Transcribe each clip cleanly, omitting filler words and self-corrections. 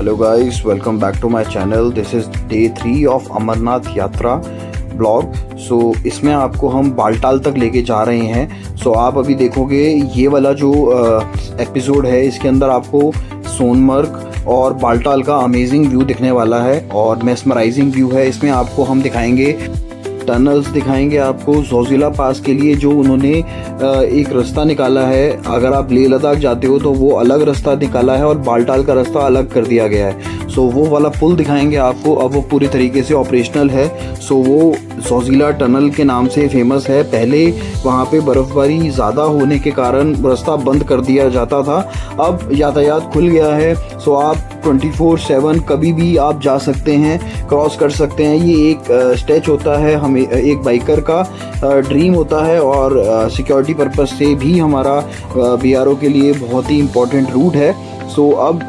Hello guys, welcome back to my channel. This is day 3 of Amarnath यात्रा blog. सो इसमें आपको हम बालटाल तक लेके जा रहे हैं. सो आप अभी देखोगे ये वाला जो एपिसोड है इसके अंदर आपको सोनमर्ग और बालटाल का अमेजिंग व्यू दिखने वाला है और मेस्मराइजिंग व्यू है. इसमें आपको हम दिखाएंगे टनल्स, दिखाएंगे आपको जोजिला पास के लिए जो उन्होंने एक रास्ता निकाला है. अगर आप लेह लद्दाख जाते हो तो वो अलग रास्ता निकाला है और बालटाल का रास्ता अलग कर दिया गया है. सो वो वाला पुल दिखाएंगे आपको. अब वो पूरी तरीके से ऑपरेशनल है. सो वो जोजिला टनल के नाम से फेमस है. पहले वहाँ पे बर्फ़बारी ज़्यादा होने के कारण रास्ता बंद कर दिया जाता था. अब यातायात खुल गया है. सो आप 24/7 कभी भी आप जा सकते हैं, क्रॉस कर सकते हैं. ये एक स्टेच होता है, हमें एक बाइकर का ड्रीम होता है और सिक्योरिटी पर्पस से भी हमारा BRO के लिए बहुत ही इम्पोर्टेंट रूट है. सो अब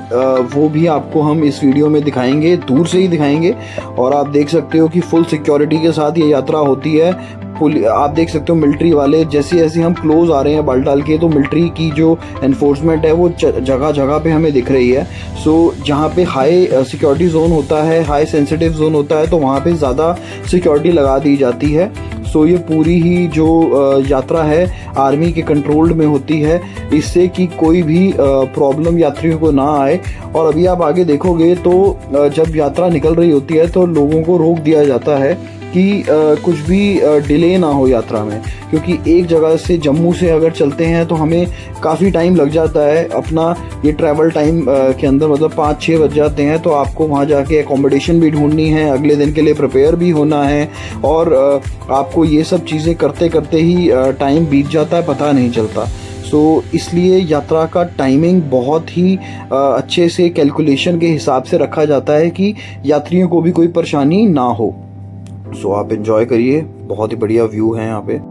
वो भी आपको हम इस वीडियो में दिखाएंगे, दूर से ही दिखाएंगे. और आप देख सकते हो कि फुल सिक्योरिटी के साथ ये यात्रा होती है. आप देख सकते हो मिलिट्री वाले, जैसे जैसे हम क्लोज आ रहे हैं बालटाल के तो मिलिट्री की जो एनफोर्समेंट है वो जगह जगह पे हमें दिख रही है. सो जहाँ पे हाई सिक्योरिटी जोन होता है, हाई सेंसिटिव जोन होता है, तो वहाँ पे ज़्यादा सिक्योरिटी लगा दी जाती है. सो ये पूरी ही जो यात्रा है आर्मी के कंट्रोल्ड में होती है, इससे कि कोई भी प्रॉब्लम यात्रियों को ना आए. और अभी आप आगे देखोगे तो जब यात्रा निकल रही होती है तो लोगों को रोक दिया जाता है कि कुछ भी डिले ना हो यात्रा में, क्योंकि एक जगह से जम्मू से अगर चलते हैं तो हमें काफ़ी टाइम लग जाता है. अपना ये ट्रैवल टाइम के अंदर मतलब 5-6 बज जाते हैं. तो आपको वहाँ जाके एकोमोडेशन भी ढूंढनी है, अगले दिन के लिए प्रिपेयर भी होना है और आपको ये सब चीज़ें करते करते ही टाइम बीत जाता है, पता नहीं चलता. सो इसलिए यात्रा का टाइमिंग बहुत ही अच्छे से कैलकुलेशन के हिसाब से रखा जाता है कि यात्रियों को भी कोई परेशानी ना हो. सो आप एंजॉय करिए, बहुत ही बढ़िया व्यू है यहाँ पे.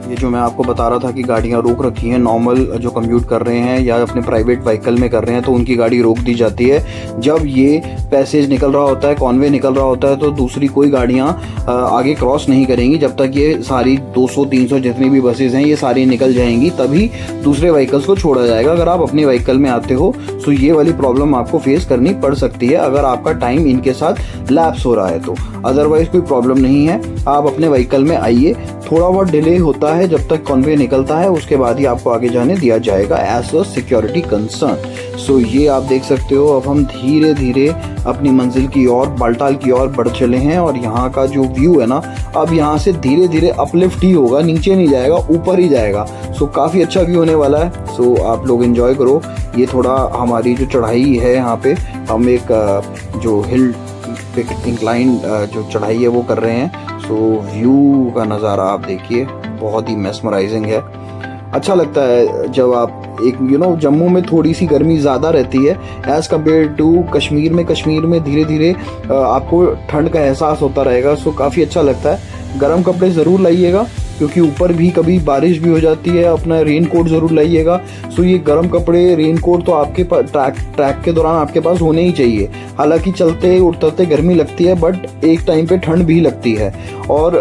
ये जो मैं आपको बता रहा था कि गाड़ियाँ रोक रखी हैं, नॉर्मल जो कम्यूट कर रहे हैं या अपने प्राइवेट व्हीकल में कर रहे हैं तो उनकी गाड़ी रोक दी जाती है. जब ये पैसेज निकल रहा होता है, कॉन्वे निकल रहा होता है, तो दूसरी कोई गाड़ियाँ आगे क्रॉस नहीं करेंगी जब तक ये सारी 200-300 जितनी भी बसेज हैं ये सारी निकल जाएंगी, तभी दूसरे व्हीकल्स को छोड़ा जाएगा. अगर आप अपने व्हीकल में आते हो तो ये वाली प्रॉब्लम आपको फेस करनी पड़ सकती है अगर आपका टाइम इनके साथ लैप्स हो रहा है तो. अदरवाइज कोई प्रॉब्लम नहीं है, आप अपने व्हीकल में आइए. थोड़ा बहुत डिले होता है जब तक कॉन्वे निकलता है, उसके बाद ही आपको आगे जाने दिया जाएगा एज अ सिक्योरिटी कंसर्न. सो ये आप देख सकते हो अब हम धीरे धीरे अपनी मंजिल की ओर, बालटाल की ओर बढ़ चले हैं. और यहाँ का जो व्यू है ना, अब यहाँ से धीरे धीरे अपलिफ्ट ही होगा, नीचे नहीं जाएगा, ऊपर ही जाएगा. सो काफ़ी अच्छा व्यू होने वाला है. सो आप लोग एंजॉय करो. ये थोड़ा हमारी जो चढ़ाई है यहाँ पे, हम एक जो हिल इंक्लाइन जो चढ़ाई है वो कर रहे हैं. सो व्यू का नज़ारा आप देखिए, बहुत ही मेस्मराइजिंग है. अच्छा लगता है जब आप एक जम्मू में थोड़ी सी गर्मी ज़्यादा रहती है एज़ कम्पेयर टू कश्मीर में. कश्मीर में धीरे धीरे आपको ठंड का एहसास होता रहेगा. सो काफ़ी अच्छा लगता है. गर्म कपड़े ज़रूर लाइएगा क्योंकि ऊपर भी कभी बारिश भी हो जाती है. अपना रेन कोट ज़रूर लाइएगा. सो ये गर्म कपड़े, रेन कोट तो आपके पास ट्रैक के दौरान आपके पास होने ही चाहिए. हालांकि चलते उतरते गर्मी लगती है बट एक टाइम पे ठंड भी लगती है. और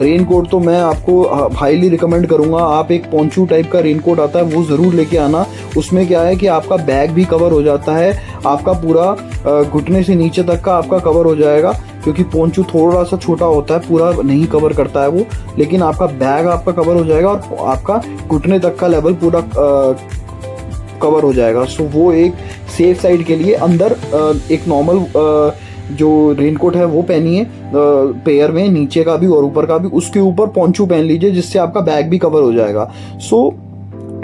रेन कोट तो मैं आपको हाईली रिकमेंड करूँगा. आप एक पोंचू टाइप का रेन कोट आता है वो ज़रूर लेके आना. उसमें क्या है कि आपका बैग भी कवर हो जाता है, आपका पूरा घुटने से नीचे तक का आपका कवर हो जाएगा, क्योंकि पोंचू थोड़ा सा छोटा होता है, पूरा नहीं कवर करता है वो, लेकिन आपका बैग आपका कवर हो जाएगा और आपका घुटने तक का लेवल पूरा कवर हो जाएगा. सो वो एक सेफ साइड के लिए अंदर एक नॉर्मल जो रेनकोट है वो पहनिए पेयर में, नीचे का भी और ऊपर का भी. उसके ऊपर पोंचू पहन लीजिए जिससे आपका बैग भी कवर हो जाएगा. सो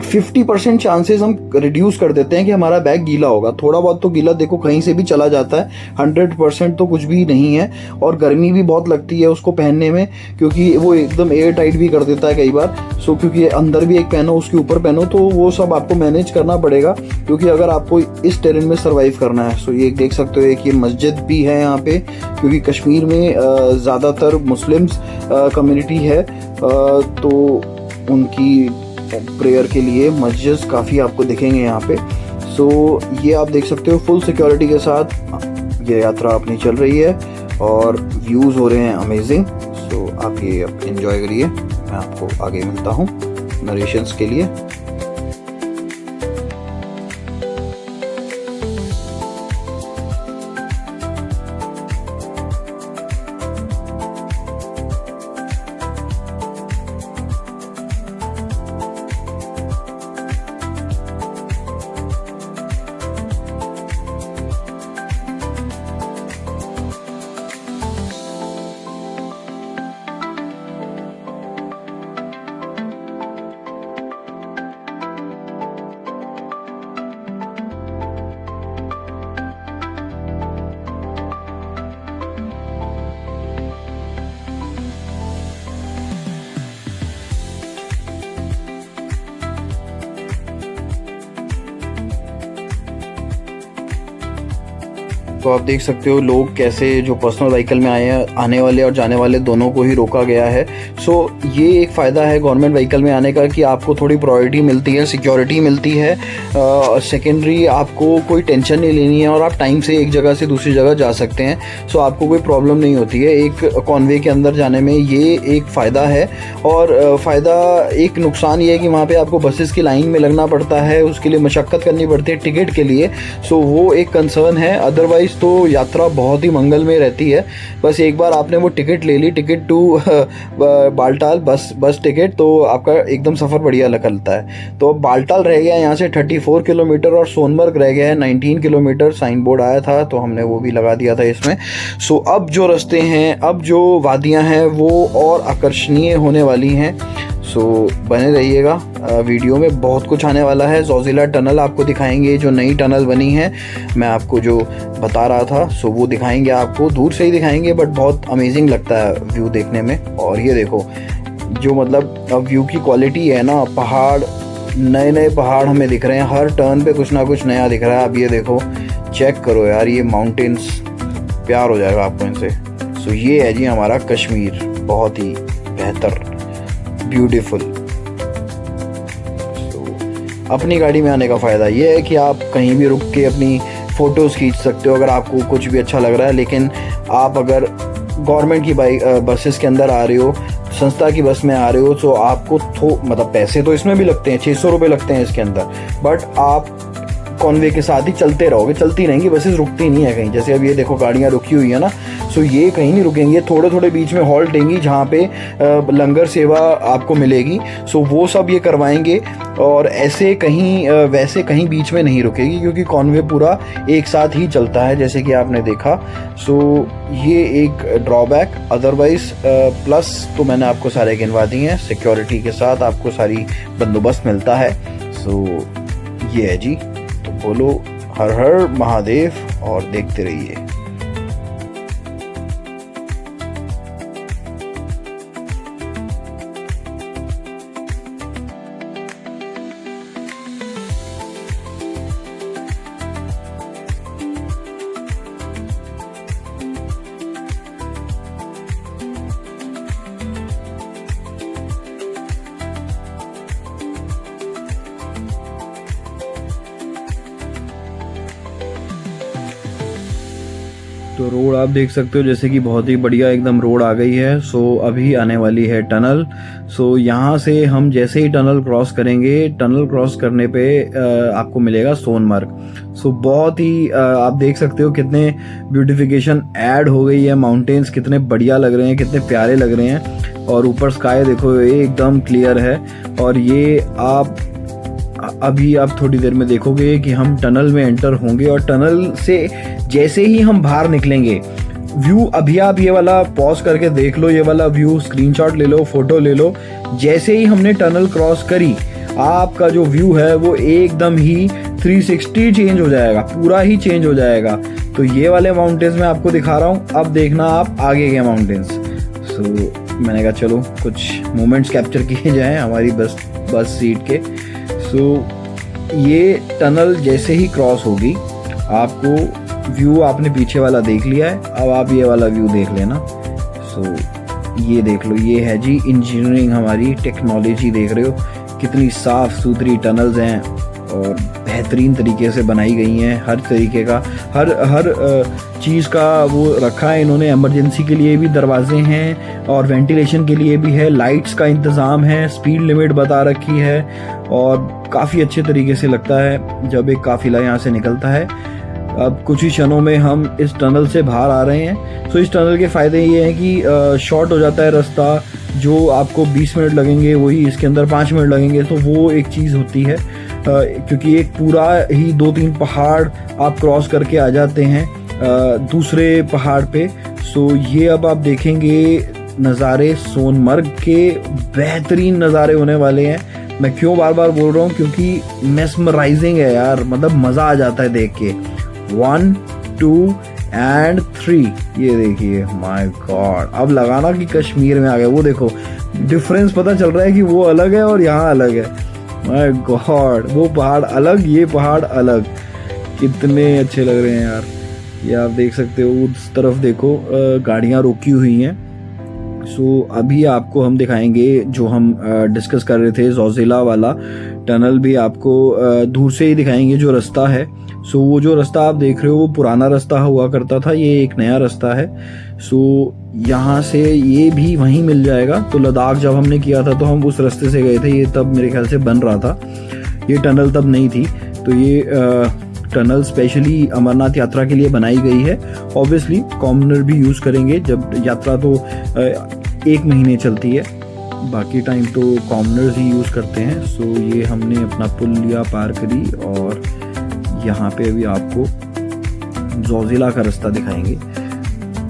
50% चांसेस हम रिड्यूस कर देते हैं कि हमारा बैग गीला होगा. थोड़ा बहुत तो गीला देखो कहीं से भी चला जाता है, 100% तो कुछ भी नहीं है. और गर्मी भी बहुत लगती है उसको पहनने में, क्योंकि वो एकदम एयर टाइट भी कर देता है कई बार. सो क्योंकि अंदर भी एक पहनो, उसके ऊपर पहनो, तो वो सब आपको मैनेज करना पड़ेगा क्योंकि अगर आपको इस टेरेन में सर्वाइव करना है. सो ये देख सकते हो कि मस्जिद भी है यहाँ पे, क्योंकि कश्मीर में ज़्यादातर मुस्लिम्स कम्युनिटी है तो उनकी प्रेयर के लिए मस्जिद काफ़ी आपको दिखेंगे यहाँ पे. सो ये आप देख सकते हो फुल सिक्योरिटी के साथ ये यात्रा अपनी चल रही है और व्यूज़ हो रहे हैं अमेजिंग. तो आप ये एंजॉय करिए, मैं आपको आगे मिलता हूँ नरेशंस के लिए। तो आप देख सकते हो लोग कैसे जो पर्सनल व्हीकल में आए हैं, आने वाले और जाने वाले दोनों को ही रोका गया है। सो ये एक फ़ायदा है गवर्नमेंट व्हीकल में आने का कि आपको थोड़ी प्रायोरिटी मिलती है, सिक्योरिटी मिलती है। सेकेंडरी आपको कोई टेंशन नहीं लेनी है और आप टाइम से एक जगह से दूसरी जगह जा सकते हैं। सो आपको कोई प्रॉब्लम नहीं होती है एक कॉन्वे के अंदर जाने में, ये एक फ़ायदा है। और फ़ायदा एक नुकसान ये है कि वहाँ पर आपको बसेस की लाइन में लगना पड़ता है, उसके लिए मशक्क़त करनी पड़ती है टिकट के लिए। सो वो एक कंसर्न है, अदरवाइज़ तो यात्रा बहुत ही मंगल में रहती है। बस एक बार आपने वो टिकट ले ली, टिकट टू बालटाल बस टिकट, तो आपका एकदम सफ़र बढ़िया निकलता है। तो बालटाल रह गया यहाँ से 34 किलोमीटर और सोनमर्ग रह गया है 19 किलोमीटर। साइन बोर्ड आया था तो हमने वो भी लगा दिया था इसमें। सो अब जो रास्ते हैं, अब जो वादियाँ हैं वो और आकर्षणीय होने वाली हैं। सो बने रहिएगा, वीडियो में बहुत कुछ आने वाला है। जोजिला टनल आपको दिखाएंगे, जो नई टनल बनी है, मैं आपको जो बता रहा था सो वो दिखाएंगे, आपको दूर से ही दिखाएंगे, बट बहुत अमेजिंग लगता है व्यू देखने में। और ये देखो जो मतलब अब व्यू की क्वालिटी है ना, पहाड़, नए नए पहाड़ हमें दिख रहे हैं, हर टर्न पे कुछ ना कुछ नया दिख रहा है। अब ये देखो, चेक करो यार, ये माउंटेन्स, प्यार हो जाएगा आपको इनसे। सो ये है जी हमारा कश्मीर, बहुत ही बेहतर, ब्यूटीफुल। अपनी गाड़ी में आने का फ़ायदा ये है कि आप कहीं भी रुक के अपनी फ़ोटोज़ खींच सकते हो अगर आपको कुछ भी अच्छा लग रहा है। लेकिन आप अगर गवर्नमेंट की बसेस के अंदर आ रहे हो, संस्था की बस में आ रहे हो, तो आपको मतलब पैसे तो इसमें भी लगते हैं, 600 रुपये लगते हैं इसके अंदर, बट आप कॉन्वे के साथ ही चलते रहोगे, चलती रहेंगी, बसेस रुकती नहीं है कहीं। जैसे अब ये देखो गाड़ियाँ रुकी हुई है ना, सो ये कहीं नहीं रुकेंगी, थोड़े थोड़े बीच में हॉल्ट देंगी जहाँ पे लंगर सेवा आपको मिलेगी। सो वो सब ये करवाएंगे और ऐसे कहीं वैसे कहीं बीच में नहीं रुकेगी, क्योंकि कॉन्वे पूरा एक साथ ही चलता है जैसे कि आपने देखा। सो ये एक ड्रॉबैक, अदरवाइज प्लस तो मैंने आपको सारे गिनवा दिए हैं। सिक्योरिटी के साथ आपको सारी बंदोबस्त मिलता है। सो ये है जी, तो बोलो हर हर महादेव और देखते रहिए। तो रोड आप देख सकते हो जैसे कि बहुत ही बढ़िया एकदम रोड आ गई है। सो अभी आने वाली है टनल। सो यहाँ से हम जैसे ही टनल क्रॉस करेंगे, टनल क्रॉस करने पे आपको मिलेगा सोनमर्ग। सो बहुत ही आप देख सकते हो कितने ब्यूटिफिकेशन ऐड हो गई है, माउंटेन्स कितने बढ़िया लग रहे हैं, कितने प्यारे लग रहे हैं। और ऊपर स्काई देखो ये एकदम क्लियर है। और ये अभी आप थोड़ी देर में देखोगे कि हम टनल में एंटर होंगे और टनल से जैसे ही हम बाहर निकलेंगे, व्यू अभी आप ये वाला पॉज करके देख लो, ये वाला व्यू स्क्रीनशॉट ले लो, फोटो ले लो। जैसे ही हमने टनल क्रॉस करी, आपका जो व्यू है वो एकदम ही 360 चेंज हो जाएगा, पूरा ही चेंज हो जाएगा। तो ये वाले माउंटेन्स मैं आपको दिखा रहा हूँ, अब देखना आप आगे के माउंटेन्स। सो मैंने कहा चलो कुछ मोमेंट्स कैप्चर किए जाएं हमारी बस सीट के। सो ये टनल जैसे ही क्रॉस होगी, आपको व्यू आपने पीछे वाला देख लिया है, अब आप ये वाला व्यू देख लेना। सो ये देख लो, ये है जी इंजीनियरिंग, हमारी टेक्नोलॉजी देख रहे हो, कितनी साफ़ सुथरी टनल्स हैं और बेहतरीन तरीके से बनाई गई हैं। हर तरीके का हर चीज़ का वो रखा है इन्होंने। इमरजेंसी के लिए भी दरवाजे हैं और वेंटिलेशन के लिए भी है, लाइट्स का इंतज़ाम है, स्पीड लिमिट बता रखी है और काफ़ी अच्छे तरीके से लगता है जब एक काफ़िला यहाँ से निकलता है। अब कुछ ही क्षणों में हम इस टनल से बाहर आ रहे हैं। सो इस टनल के फ़ायदे ये हैं कि शॉर्ट हो जाता है रास्ता, जो आपको 20 मिनट लगेंगे वही इसके अंदर 5 मिनट लगेंगे। तो वो एक चीज़ होती है, क्योंकि एक पूरा ही 2-3 पहाड़ आप क्रॉस करके आ जाते हैं दूसरे पहाड़ पे। सो ये अब आप देखेंगे नज़ारे सोनमर्ग के बेहतरीन नज़ारे होने वाले हैं। मैं क्यों बार बार बोल रहा हूँ, क्योंकि मेस्मराइजिंग है यार, मतलब मज़ा आ जाता है देख के। 1, 2 and 3, ये देखिए, माय गॉड। अब लगाना कि कश्मीर में आ गए। वो देखो डिफरेंस पता चल रहा है कि वो अलग है और यहाँ अलग है। माय गॉड, वो पहाड़ अलग, ये पहाड़ अलग। कितने अच्छे लग रहे हैं यार। ये आप देख सकते हो, उस तरफ देखो गाड़ियाँ रोकी हुई हैं। सो अभी आपको हम दिखाएंगे जो हम डिस्कस कर रहे थे, ज़ोज़िला वाला टनल भी आपको दूर से ही दिखाएंगे जो रास्ता है। सो वो जो रास्ता आप देख रहे हो वो पुराना रास्ता हुआ करता था, ये एक नया रास्ता है। सो यहाँ से ये भी वहीं मिल जाएगा। तो लद्दाख जब हमने किया था तो हम उस रास्ते से गए थे, ये तब मेरे ख्याल से बन रहा था, ये टनल तब नहीं थी। तो ये टनल स्पेशली अमरनाथ यात्रा के लिए बनाई गई है। ऑब्वियसली कॉमनर भी यूज़ करेंगे, जब यात्रा तो 1 महीने चलती है, बाकी टाइम तो कॉमनर्स ही यूज़ करते हैं। सो ये हमने अपना पुल लिया, पार करी और यहाँ पे अभी आपको ज़ोज़िला का रास्ता दिखाएंगे।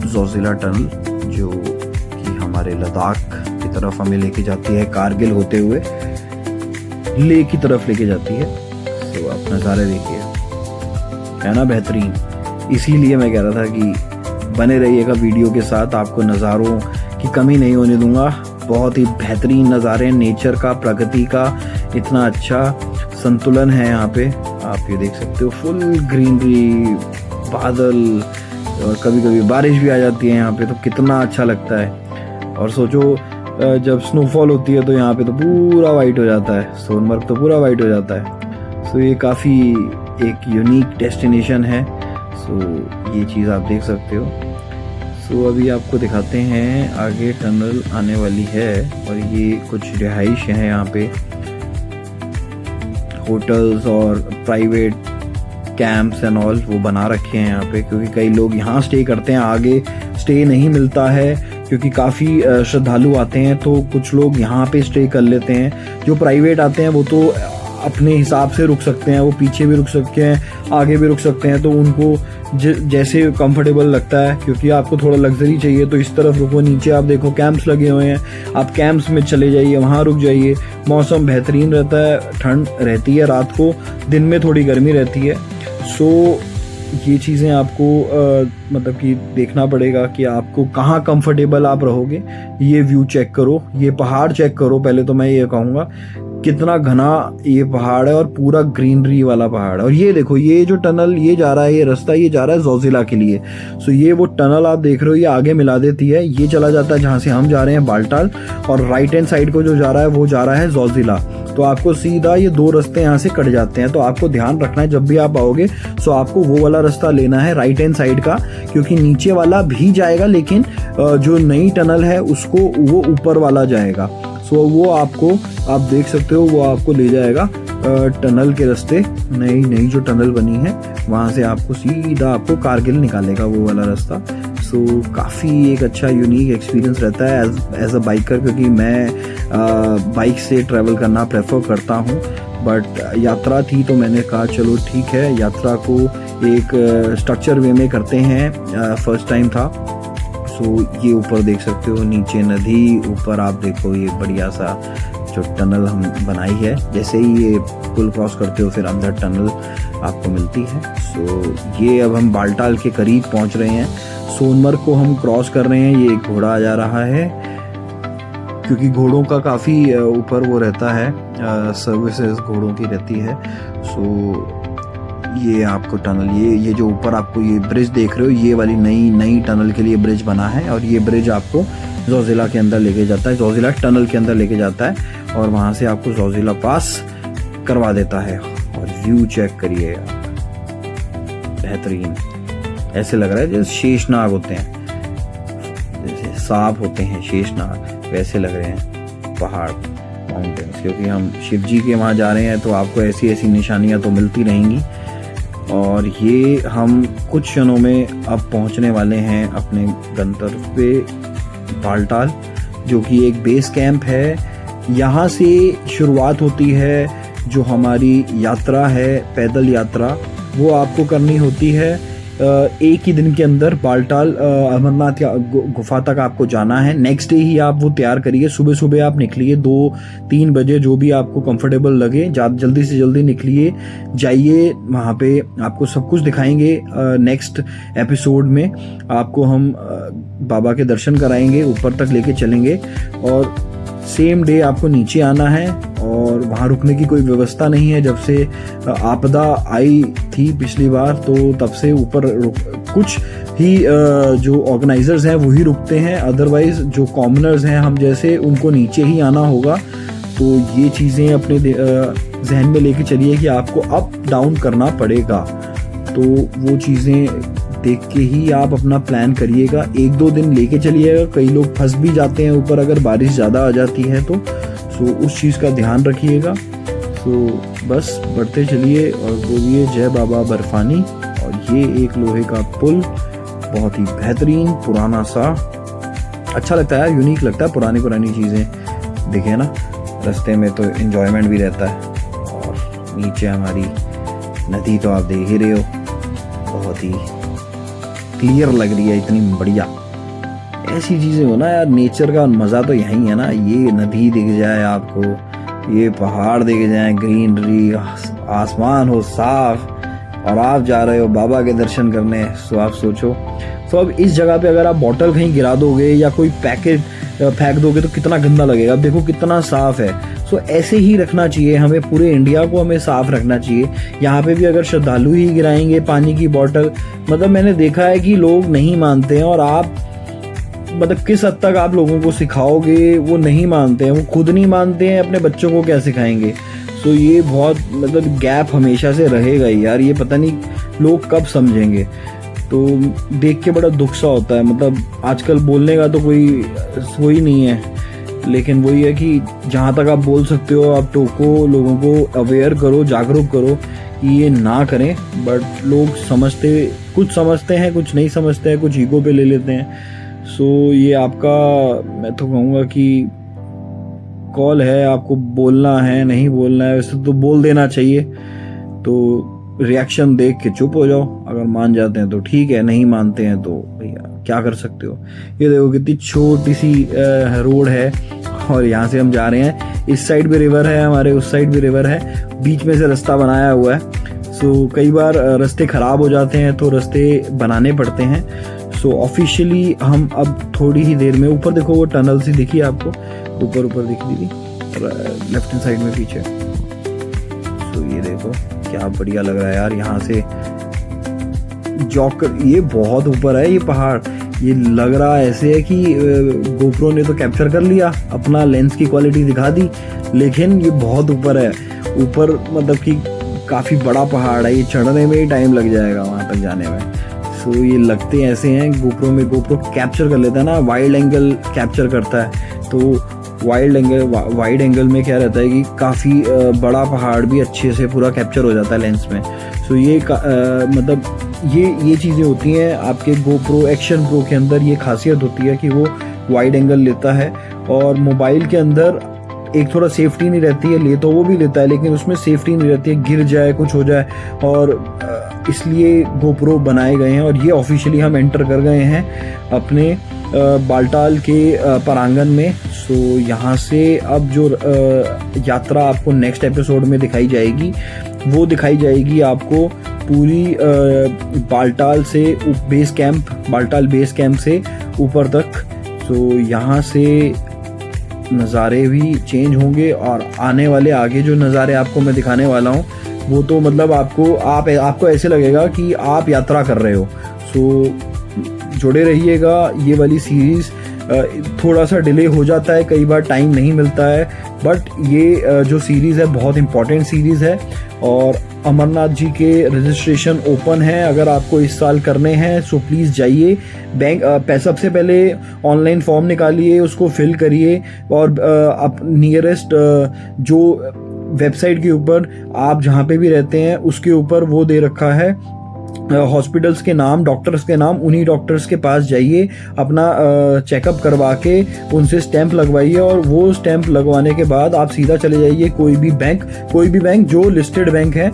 ज़ोज़िला टनल जो कि हमारे लद्दाख की तरफ हमें लेके जाती है, कारगिल होते हुए लेह की तरफ लेके जाती है। तो आप नज़ारे देखिए, है ना बेहतरीन। इसीलिए मैं कह रहा था कि बने रहिएगा वीडियो के साथ, आपको नज़ारों की कमी नहीं होने दूंगा। बहुत ही बेहतरीन नज़ारे, नेचर का, प्रकृति का इतना अच्छा संतुलन है यहाँ पे। आप ये देख सकते हो, फुल ग्रीनरी, बादल और कभी कभी बारिश भी आ जाती है यहाँ पे, तो कितना अच्छा लगता है। और सोचो जब स्नोफॉल होती है तो यहाँ पे तो पूरा वाइट हो जाता है, सोनमर्ग तो पूरा वाइट हो जाता है। सो ये काफ़ी एक यूनिक डेस्टिनेशन है। सो ये चीज़ आप देख सकते हो। सो अभी आपको दिखाते हैं, आगे टनल आने वाली है और ये कुछ रिहाइश है यहाँ पे, होटल्स और प्राइवेट कैंप्स एंड ऑल वो बना रखे हैं यहाँ पे, क्योंकि कई लोग यहाँ स्टे करते हैं। आगे स्टे नहीं मिलता है क्योंकि काफ़ी श्रद्धालु आते हैं, तो कुछ लोग यहाँ पे स्टे कर लेते हैं। जो प्राइवेट आते हैं वो तो अपने हिसाब से रुक सकते हैं, वो पीछे भी रुक सकते हैं, आगे भी रुक सकते हैं, तो उनको जैसे कंफर्टेबल लगता है। क्योंकि आपको थोड़ा लग्जरी चाहिए तो इस तरफ रुको, नीचे आप देखो कैंप्स लगे हुए हैं, आप कैंप्स में चले जाइए, वहाँ रुक जाइए। मौसम बेहतरीन रहता है, ठंड रहती है रात को, दिन में थोड़ी गर्मी रहती है। सो ये चीज़ें आपको मतलब कि देखना पड़ेगा कि आपको कहाँ कंफर्टेबल आप रहोगे। ये व्यू चेक करो, ये पहाड़ चेक करो। पहले तो मैं ये कहूँगा कितना घना ये पहाड़ है और पूरा ग्रीनरी वाला पहाड़ है। और ये देखो, ये जो टनल ये जा रहा है, ये रास्ता ये जा रहा है ज़ोज़िला के लिए। सो ये वो टनल आप देख रहे हो, ये आगे मिला देती है, ये चला जाता है जहाँ से हम जा रहे हैं बालटाल, और राइट हैंड साइड को जो जा रहा है वो जा रहा है ज़ोज़िला। तो आपको सीधा ये 2 रास्ते यहाँ से कट जाते हैं। तो आपको ध्यान रखना है जब भी आप आओगे, सो आपको वो वाला रास्ता लेना है राइट हैंड साइड का, क्योंकि नीचे वाला भी जाएगा लेकिन जो नई टनल है उसको वो ऊपर वाला जाएगा। सो वो आपको, आप देख सकते हो, वो आपको ले जाएगा टनल के रास्ते। नई जो टनल बनी है वहाँ से आपको सीधा आपको कारगिल निकालेगा वो वाला रास्ता। सो काफ़ी एक अच्छा यूनिक एक्सपीरियंस रहता है एज अ बाइकर, क्योंकि मैं बाइक से ट्रैवल करना प्रेफर करता हूँ। बट यात्रा थी तो मैंने कहा चलो ठीक है, यात्रा को एक स्ट्रक्चर वे में करते हैं, फर्स्ट टाइम था। सो ये ऊपर देख सकते हो, नीचे नदी, ऊपर आप देखो ये बढ़िया सा जो टनल हम बनाई है। जैसे ही ये पुल क्रॉस करते हो फिर अंदर टनल आपको मिलती है। सो ये अब हम बालटाल के करीब पहुंच रहे हैं, सोनमर्ग को हम क्रॉस कर रहे हैं। ये एक घोड़ा आ जा रहा है, क्योंकि घोड़ों का काफ़ी ऊपर वो रहता है, सर्विसेज घोड़ों की रहती है। सो ये आपको टनल, ये जो ऊपर आपको ये ब्रिज देख रहे हो, ये वाली नई टनल के लिए ब्रिज बना है, और ये ब्रिज आपको ज़ोज़िला के अंदर लेके जाता है, ज़ोज़िला टनल के अंदर लेके जाता है, और वहाँ से आपको ज़ोज़िला पास करवा देता है। और व्यू चेक करिए यार, बेहतरीन। ऐसे लग रहा है जैसे शेषनाग होते हैं, जैसे सांप होते हैं शेषनाग, वैसे लग रहे हैं पहाड़, माउंटेन्स। क्योंकि हम शिव जी के वहाँ जा रहे हैं तो आपको ऐसी ऐसी निशानियाँ तो मिलती रहेंगी। और ये हम कुछ क्षणों में अब पहुँचने वाले हैं अपने गंतव्य पे, बालटाल, जो कि एक बेस कैंप है। यहाँ से शुरुआत होती है जो हमारी यात्रा है, पैदल यात्रा, वो आपको करनी होती है। एक ही दिन के अंदर बालटाल अमरनाथ गुफा तक आपको जाना है। नेक्स्ट डे ही आप वो तैयार करिए, सुबह सुबह आप निकलिए 2-3 बजे, जो भी आपको कंफर्टेबल लगे, जल्दी से जल्दी निकलिए, जाइए। वहाँ पे आपको सब कुछ दिखाएंगे। नेक्स्ट एपिसोड में आपको हम बाबा के दर्शन कराएंगे, ऊपर तक लेके चलेंगे। और सेम डे आपको नीचे आना है, और वहाँ रुकने की कोई व्यवस्था नहीं है। जब से आपदा आई थी पिछली बार, तो तब से ऊपर कुछ ही जो ऑर्गेनाइजर्स हैं वो ही रुकते हैं, अदरवाइज जो कॉमनर्स हैं हम जैसे, उनको नीचे ही आना होगा। तो ये चीज़ें अपने जहन में लेके चलिए कि आपको अप डाउन करना पड़ेगा। तो वो चीज़ें देख के ही आप अपना प्लान करिएगा। 1-2 दिन लेके चलिएगा। कई लोग फंस भी जाते हैं ऊपर अगर बारिश ज़्यादा आ जाती है तो। सो उस चीज़ का ध्यान रखिएगा। सो बस बढ़ते चलिए और बोलिए जय बाबा बर्फानी। और ये एक लोहे का पुल, बहुत ही बेहतरीन पुराना सा, अच्छा लगता है, यूनिक लगता है। पुरानी चीज़ें देखें ना रास्ते में तो एंजॉयमेंट भी रहता है। और नीचे हमारी नदी तो आप देख ही रहे हो, बहुत ही क्लियर लग रही है, इतनी बढ़िया। ऐसी चीज़ें हो ना यार, नेचर का मज़ा तो यही है ना। ये नदी दिख जाए आपको, ये पहाड़ दिख जाए, ग्रीनरी, आसमान हो साफ, और आप जा रहे हो बाबा के दर्शन करने। सो आप सोचो, तो अब इस जगह पे अगर आप बॉटल कहीं गिरा दोगे या कोई पैकेट फेंक दोगे तो कितना गंदा लगेगा। अब देखो कितना साफ है। सो ऐसे ही रखना चाहिए हमें, पूरे इंडिया को हमें साफ रखना चाहिए। यहाँ पे भी अगर श्रद्धालु ही गिराएंगे पानी की बॉटल, मतलब मैंने देखा है कि लोग नहीं मानते हैं। और आप मतलब किस हद तक आप लोगों को सिखाओगे, वो नहीं मानते हैं, वो खुद नहीं मानते हैं, अपने बच्चों को क्या सिखाएंगे। तो ये बहुत मतलब गैप हमेशा से रहेगा ही यार, ये पता नहीं लोग कब समझेंगे। तो देख के बड़ा दुख सा होता है। मतलब आजकल बोलने का तो कोई नहीं है, लेकिन वही है कि जहाँ तक आप बोल सकते हो आप टोको, लोगों को अवेयर करो, जागरूक करो कि ये ना करें। बट लोग कुछ समझते हैं, कुछ नहीं समझते हैं, कुछ ईगो पे ले लेते हैं। सो ये आपका, मैं तो कहूँगा कि कॉल है, आपको बोलना है नहीं बोलना है, वैसे तो बोल देना चाहिए। तो रिएक्शन देख के चुप हो जाओ, अगर मान जाते हैं तो ठीक है, नहीं मानते हैं तो भैया क्या कर सकते हो। ये देखो कितनी छोटी सी रोड है, और यहाँ से हम जा रहे हैं। इस साइड भी रिवर है हमारे, उस साइड भी रिवर है, बीच में से रास्ता बनाया हुआ है। सो कई बार रास्ते ख़राब हो जाते हैं तो रास्ते बनाने पड़ते हैं। सो ऑफिशियली हम अब थोड़ी ही देर में, ऊपर देखो वो टनल सी दिखी आपको, ऊपर दिख दीदी, लेफ्ट हैंड साइड में पीछे। सो ये देखो क्या बढ़िया लग रहा है यार। यहाँ से जॉकर, ये बहुत ऊपर है ये पहाड़। ये लग रहा ऐसे है कि गोप्रो ने तो कैप्चर कर लिया, अपना लेंस की क्वालिटी दिखा दी, लेकिन ये बहुत ऊपर है। ऊपर मतलब कि काफ़ी बड़ा पहाड़ है, ये चढ़ने में ही टाइम लग जाएगा वहाँ तक जाने में। सो ये लगते ऐसे हैं, गोप्रो कैप्चर कर लेता है ना, वाइड एंगल कैप्चर करता है। तो वाइड एंगल में क्या रहता है कि काफ़ी बड़ा पहाड़ भी अच्छे से पूरा कैप्चर हो जाता है लेंस में। सो ये मतलब ये चीज़ें होती हैं आपके गोप्रो एक्शन प्रो के अंदर। ये खासियत होती है कि वो वाइड एंगल लेता है, और मोबाइल के अंदर एक थोड़ा सेफ्टी नहीं रहती है, ले तो वो भी लेता है लेकिन उसमें सेफ्टी नहीं रहती है, गिर जाए कुछ हो जाए, और इसलिए गोप्रो बनाए गए हैं। और ये ऑफिशियली हम एंटर कर गए हैं अपने बालटाल के प्रांगण में। सो यहाँ से अब जो यात्रा आपको नेक्स्ट एपिसोड में दिखाई जाएगी, वो दिखाई जाएगी आपको पूरी बालटाल से बालटाल बेस कैंप से ऊपर तक। सो यहाँ से नज़ारे भी चेंज होंगे, और आने वाले आगे जो नज़ारे आपको मैं दिखाने वाला हूँ वो तो मतलब आपको ऐसे लगेगा कि आप यात्रा कर रहे हो। सो जुड़े रहिएगा, ये वाली सीरीज़ थोड़ा सा डिले हो जाता है, कई बार टाइम नहीं मिलता है, बट ये जो सीरीज़ है बहुत इम्पॉर्टेंट सीरीज़ है। और अमरनाथ जी के रजिस्ट्रेशन ओपन है, अगर आपको इस साल करने हैं सो प्लीज़ जाइए बैंक, सबसे पहले ऑनलाइन फॉर्म निकालिए, उसको फिल करिए और आप नियरेस्ट जो वेबसाइट के ऊपर आप जहाँ पे भी रहते हैं उसके ऊपर वो दे रखा है हॉस्पिटल्स के नाम, डॉक्टर्स के नाम, उन्हीं डॉक्टर्स के पास जाइए, अपना चेकअप करवा के उनसे स्टैंप लगवाइए और वो स्टैंप लगवाने के बाद आप सीधा चले जाइए कोई भी बैंक जो लिस्टेड बैंक है।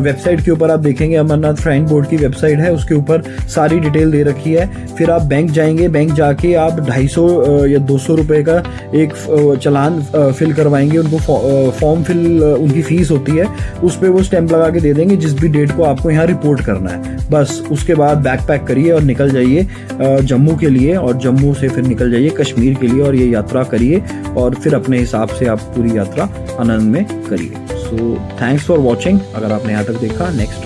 वेबसाइट के ऊपर आप देखेंगे, अमरनाथ श्राइन बोर्ड की वेबसाइट है, उसके ऊपर सारी डिटेल दे रखी है। फिर आप बैंक जाएंगे, बैंक जाके आप 250 या 200 रुपये का एक चालान फिल करवाएंगे, उनको फॉर्म फिल उनकी फ़ीस होती है, उस पर वो स्टैंप लगा के दे देंगे जिस भी डेट को आपको यहाँ रिपोर्ट करना है। बस उसके बाद बैग पैक करिए और निकल जाइए जम्मू के लिए, और जम्मू से फिर निकल जाइए कश्मीर के लिए और ये यात्रा करिए और फिर अपने हिसाब से आप पूरी यात्रा आनंद में करिए। So thanks for watching. अगर आपने यहाँ तक देखा, नेक्स्ट